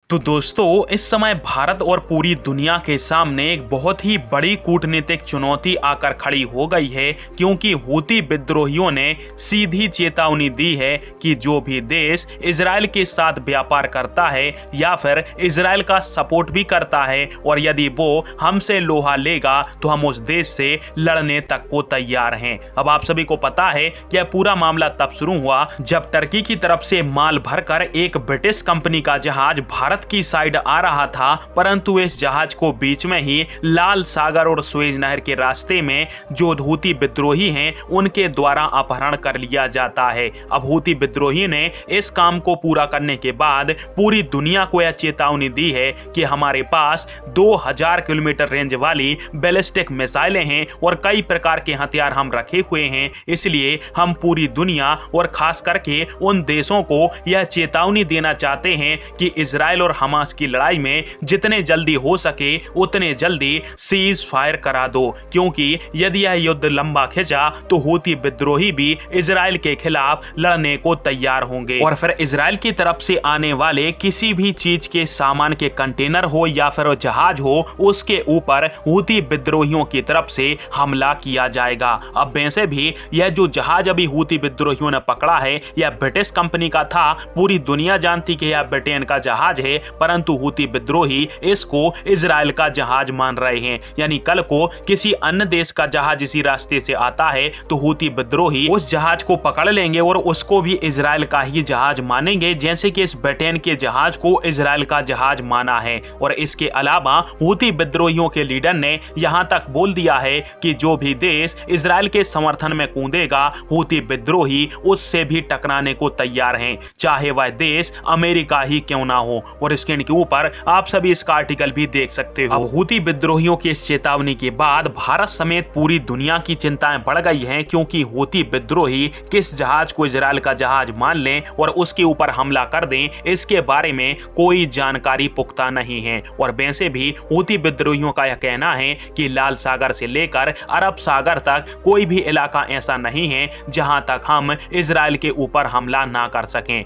तो दोस्तों, इस समय भारत और पूरी दुनिया के सामने एक बहुत ही बड़ी कूटनीतिक चुनौती आकर खड़ी हो गई है, क्योंकि हूती विद्रोहियों ने सीधी चेतावनी दी है कि जो भी देश इजराइल के साथ व्यापार करता है या फिर इजराइल का सपोर्ट भी करता है और यदि वो हमसे लोहा लेगा तो हम उस देश से लड़ने तक को तैयार हैं। अब आप सभी को पता है कि यह पूरा मामला तब शुरू हुआ जब टर्की की तरफ से माल भरकर एक ब्रिटिश कंपनी का जहाज भारत की साइड आ रहा था, परंतु इस जहाज को बीच में ही लाल सागर और सुएज नहर के रास्ते में जो हूती विद्रोही हैं उनके द्वारा अपहरण कर लिया जाता है। अब हूती विद्रोही ने इस काम को पूरा करने के बाद पूरी दुनिया को यह चेतावनी दी है कि हमारे पास 2000 किलोमीटर रेंज वाली बैलिस्टिक मिसाइलें हैं और कई प्रकार के हथियार हम रखे हुए हैं, इसलिए हम पूरी दुनिया और खास करके उन देशों को यह चेतावनी देना चाहते हैं कि इजराइल और हमास की लड़ाई में जितने जल्दी हो सके उतने जल्दी सीज फायर करा दो, क्योंकि यदि यह युद्ध लंबा खिंचा तो हूती विद्रोही भी इजराइल के खिलाफ लड़ने को तैयार होंगे और फिर इजराइल की तरफ से आने वाले किसी भी चीज के सामान के कंटेनर हो या फिर जहाज हो, उसके ऊपर हूती विद्रोहियों की तरफ से हमला किया जाएगा। अब वैसे भी यह जो जहाज अभी हूती विद्रोहियों ने पकड़ा है यह ब्रिटिश कंपनी का था। पूरी दुनिया जानती कि यह ब्रिटेन का जहाज है, परंतु हूती विद्रोही इसको इजराइल का जहाज मान रहे हैं। यानी कल को किसी अन्य देश का जहाज इसी रास्ते से आता है तो हूती विद्रोही उस जहाज को पकड़ लेंगे और उसको भी इजराइल का ही जहाज मानेंगे, जैसे कि इस ब्रिटेन के जहाज को इजराइल का जहाज माना है। और इसके अलावा हूती विद्रोहियों के लीडर ने यहां तक बोल दिया है कि जो भी देश इजराइल के समर्थन में कूदेगा हूती विद्रोही उससे भी टकराने को तैयार हैं, चाहे वह देश अमेरिका ही क्यों ना हो। और स्क्रीन के ऊपर आप सभी इसका आर्टिकल भी देख सकते हो। अब हूती विद्रोहियों की इस चेतावनी के बाद भारत समेत पूरी दुनिया की चिंताएं बढ़ गई हैं, क्योंकि हूती विद्रोही किस जहाज को इजराइल का जहाज मान लें और उसके ऊपर हमला कर दें, इसके बारे में कोई जानकारी पुख्ता नहीं है। और वैसे भी हूती विद्रोहियों का यह कहना है कि लाल सागर से लेकर अरब सागर तक कोई भी इलाका ऐसा नहीं है जहां तक हम इजराइल के ऊपर हमला ना कर सकें।